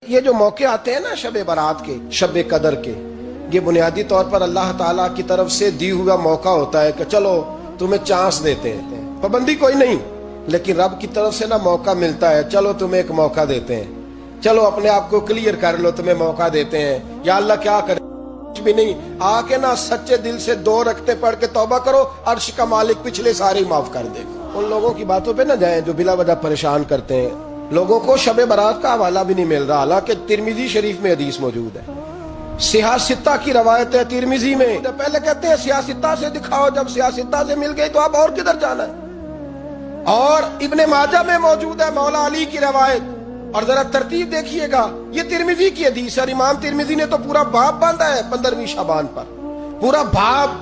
یہ جو موقع آتے ہیں نا شب برات کے، شب قدر کے، یہ بنیادی طور پر اللہ تعالیٰ کی طرف سے دی ہوا موقع ہوتا ہے کہ چلو تمہیں چانس دیتے ہیں، پابندی کوئی نہیں، لیکن رب کی طرف سے نا موقع ملتا ہے، چلو تمہیں ایک موقع دیتے ہیں، چلو اپنے آپ کو کلیئر کر لو، تمہیں موقع دیتے ہیں۔ یا اللہ کیا کرے، کچھ بھی نہیں، آ کے نا سچے دل سے 2 رکعتیں پڑھ کے توبہ کرو، عرش کا مالک پچھلے سارے معاف کر دے گا۔ ان لوگوں کی باتوں پہ نہ جائیں جو بلا وجہ پریشان کرتے ہیں لوگوں کو۔ شب برات کا حوالہ بھی نہیں مل رہا، حالانکہ ترمذی شریف میں حدیث موجود ہے، سیاستہ کی روایت ہے ترمذی میں۔ پہلے کہتے ہیں سیاستہ سے دکھاؤ، جب سیاستہ سے مل گئی تو اب اور کدھر جانا ہے؟ اور ابن ماجہ میں موجود ہے مولا علی کی روایت، اور ذرا ترتیب دیکھیے گا، یہ ترمذی کی حدیث ہے، اور امام ترمذی نے تو پورا باب باندھا ہے 15ویں شعبان پر، پورا باب۔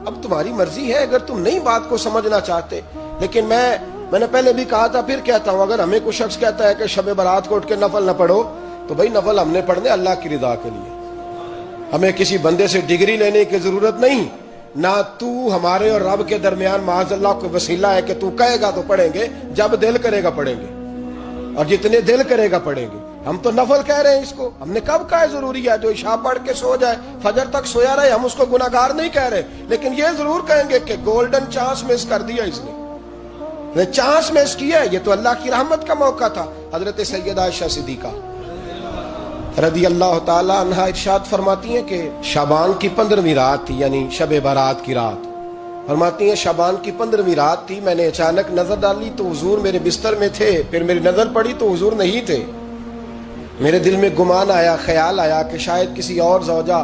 اب تمہاری مرضی ہے اگر تم نئی بات کو سمجھنا چاہتے، لیکن میں نے پہلے بھی کہا تھا، پھر کہتا ہوں، اگر ہمیں کوئی شخص کہتا ہے کہ شب برات کو اٹھ کے نفل نہ پڑھو، تو بھائی نفل ہم نے پڑھنے اللہ کی رضا کے لیے، ہمیں کسی بندے سے ڈگری لینے کی ضرورت نہیں، نہ تو ہمارے اور رب کے درمیان معاذ اللہ کوئی وسیلہ ہے کہ تو کہے گا تو پڑھیں گے، جب دل کرے گا پڑھیں گے، اور جتنے دل کرے گا پڑھیں گے۔ ہم تو نفل کہہ رہے ہیں اس کو، ہم نے کب کہا ہے ضروری ہے جو عشاء پڑھ کے سو جائے فجر تک سویا رہے، ہم اس کو گناہگار نہیں کہہ رہے، لیکن یہ ضرور کہیں گے کہ گولڈن چانس مس کر دیا اس نے، چانس مس کیا ہے، یہ تو اللہ کی رحمت کا موقع تھا۔ حضرت سیدہ عائشہ صدیقہ رضی اللہ تعالی عنہا ارشاد فرماتی ہیں کہ شعبان کی 15ویں رات تھی، یعنی شب برات کی رات، فرماتی ہیں شعبان کی 15ویں رات تھی، میں نے اچانک نظر ڈالی تو حضور میرے بستر میں تھے، پھر میری نظر پڑی تو حضور نہیں تھے، میرے دل میں گمان آیا، خیال آیا کہ شاید کسی اور زوجہ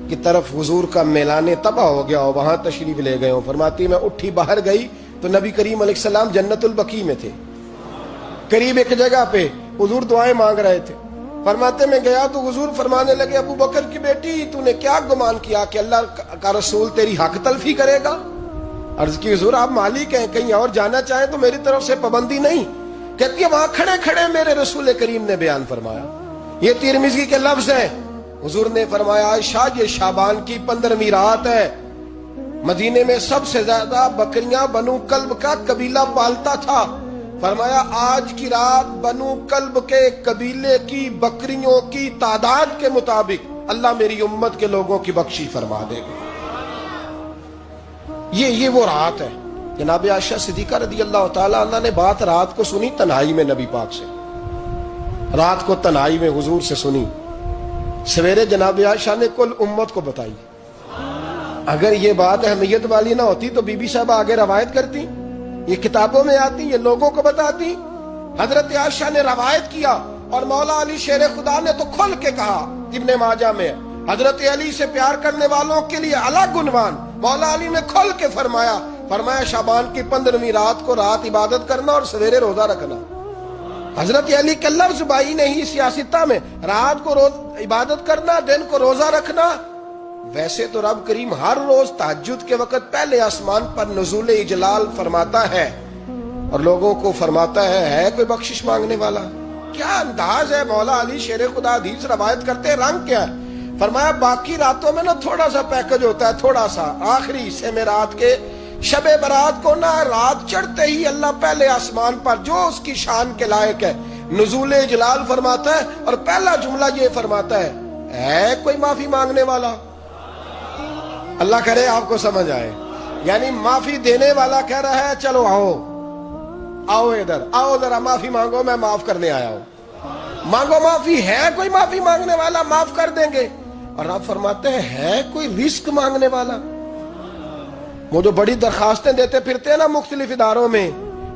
کی طرف حضور کا میلان تباہ ہو گیا ہو، وہاں تشریف لے گئے ہوں۔ فرماتی میں اٹھی باہر گئی تو نبی کریم علیہ السلام جنت البقیع میں تھے، قریب ایک جگہ پہ حضور دعائیں مانگ رہے تھے۔ فرماتے میں گیا تو حضور فرمانے لگے، ابو بکر کی بیٹی تو نے کیا گمان کیا کہ اللہ کا رسول تیری حق تلفی کرے گا؟ عرض کی حضور آپ مالک ہیں، کہیں اور جانا چاہیں تو میری طرف سے پابندی نہیں۔ کہتی ہے وہاں کھڑے کھڑے میرے رسول کریم نے بیان فرمایا، یہ ترمذی کے لفظ ہیں، حضور نے فرمایا عائشہ یہ شعبان کی 15ویں رات ہے، مدینے میں سب سے زیادہ بکریاں بنو کلب کا قبیلہ پالتا تھا، فرمایا آج کی رات بنو کلب کے قبیلے کی بکریوں کی تعداد کے مطابق اللہ میری امت کے لوگوں کی بخشی فرما دے گا۔ یہ وہ رات ہے۔ جناب عائشہ صدیقہ رضی اللہ تعالی عنہ نے بات رات کو سنی تنہائی میں نبی پاک سے، رات کو تنہائی میں حضور سے سنی، سویرے جناب عائشہ نے کل امت کو بتائی۔ اگر یہ بات اہمیت والی نہ ہوتی تو بی بی صاحب آگے روایت کرتی، یہ کتابوں میں آتی، یہ لوگوں کو بتاتی۔ حضرت عائشہ نے روایت کیا، اور مولا علی شیر خدا نے تو کھل کے کہا، ابن ماجہ میں حضرت علی سے پیار کرنے والوں کے لیے الگ عنوان، مولا علی نے کھل کے فرمایا شعبان کی 15ویں رات کو رات عبادت کرنا اور سویرے روزہ رکھنا۔ حضرت علی کا لفظ بائی نہیں سیاستہ میں، رات کو روز عبادت کرنا، دن کو روزہ رکھنا۔ ویسے تو رب کریم ہر روز تہجد کے وقت پہلے آسمان پر نزول اجلال فرماتا ہے اور لوگوں کو فرماتا ہے کوئی بخشش مانگنے والا؟ کیا انداز ہے مولا علی شیر خدا حدیث روایت کرتے ہیں، رنگ کیا ہے؟ فرمایا باقی راتوں میں نا تھوڑا سا پیکج ہوتا ہے، تھوڑا سا آخری حصے میں رات کے شب برات کو نا رات چڑھتے ہی اللہ پہلے آسمان پر جو اس کی شان کے لائق ہے نزول اجلال فرماتا ہے، اور پہلا جملہ یہ فرماتا ہے کوئی معافی مانگنے والا؟ اللہ کرے آپ کو سمجھ آئے، یعنی معافی دینے والا کہہ رہا ہے چلو آؤ ادھر آؤ ذرا معافی مانگو، میں معاف کرنے آیا ہوں، مانگو معافی۔ ہے کوئی معافی مانگنے والا؟ معاف کر دیں گے۔ اور آپ فرماتے ہیں ہے کوئی رزق مانگنے والا؟ وہ جو بڑی درخواستیں دیتے پھرتے ہیں نا مختلف اداروں میں،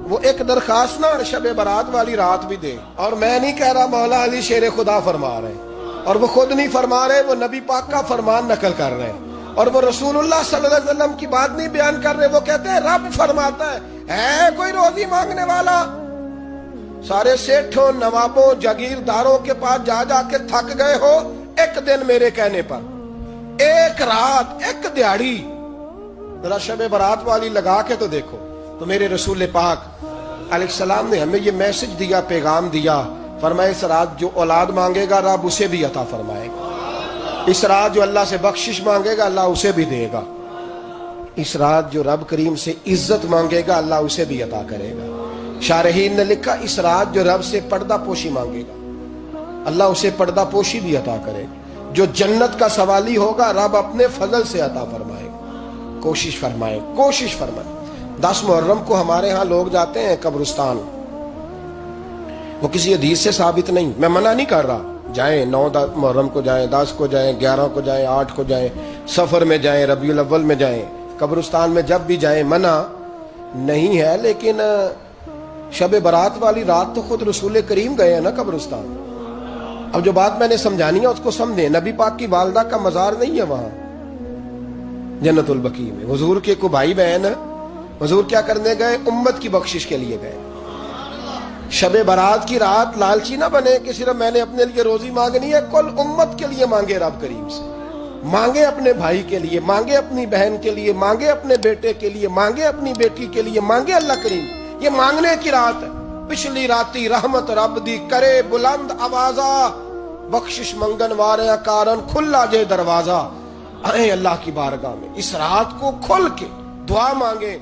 وہ ایک درخواست نا شب برات والی رات بھی دے۔ اور میں نہیں کہہ رہا، مولا علی شیر خدا فرما رہے ہیں، اور وہ خود نہیں فرما رہے، وہ نبی پاک کا فرمان نقل کر رہے ہیں، اور وہ رسول اللہ صلی اللہ علیہ وسلم کی بات نہیں بیان کر رہے، وہ کہتے ہیں رب فرماتا ہے کوئی روزی مانگنے والا؟ سارے سیٹھوں نوابوں جاگیرداروں کے پاس جا کے تھک گئے ہو، ایک دن میرے کہنے پر، ایک رات، ایک دیہڑی ذرا شب برات والی لگا کے تو دیکھو۔ تو میرے رسول پاک علیہ السلام نے ہمیں یہ میسج دیا، پیغام دیا، فرمایا اس رات جو اولاد مانگے گا رب اسے بھی عطا فرمائے گا، اس رات جو اللہ سے بخشش مانگے گا اللہ اسے بھی دے گا، اس رات جو رب کریم سے عزت مانگے گا اللہ اسے بھی عطا کرے گا۔ شارحین نے لکھا اس رات جو رب سے پردہ پوشی مانگے گا اللہ اسے پردہ پوشی بھی عطا کرے. جو جنت کا سوالی ہوگا رب اپنے فضل سے عطا فرمائے. کوشش فرمائے. 10 محرم کو ہمارے ہاں لوگ جاتے ہیں قبرستان. وہ کسی حدیث سے ثابت نہیں، میں منع نہیں کر رہا، جائیں 9 محرم کو جائیں، 10 کو جائیں، 11 کو جائیں، 8 کو جائیں، سفر میں جائیں، ربیع الاول میں جائیں، قبرستان میں جب بھی جائیں، منع نہیں ہے. لیکن شب برات والی رات تو خود رسول کریم گئے ہیں نا قبرستان. اب جو بات میں نے سمجھانی ہے اس کو سمجھیں. نبی پاک کی والدہ کا مزار نہیں ہے وہاں جنت البقیع میں. حضور کے کو بھائی بہن، حضور کیا کرنے گئے؟ امت کی بخشش کے لیے گئے. شب برات کی رات لالچی نہ بنے کہ صرف میں نے اپنے لیے روزی مانگنی ہے. کل امت کے لیے مانگے رب کریم سے. مانگے اپنے بھائی کے لیے، مانگے اپنی بہن کے لیے، مانگے اپنے بیٹے کے لیے، مانگے اپنی بیٹی کے لیے، مانگے اللہ کریم. یہ مانگنے کی رات ہے. پچھلی راتی رحمت رب دی کرے بلند آوازہ، بخشش منگن واریاں کارن کھلا جے دروازہ. آئیں اللہ کی بارگاہ میں اس رات کو کھل کے دعا مانگیں.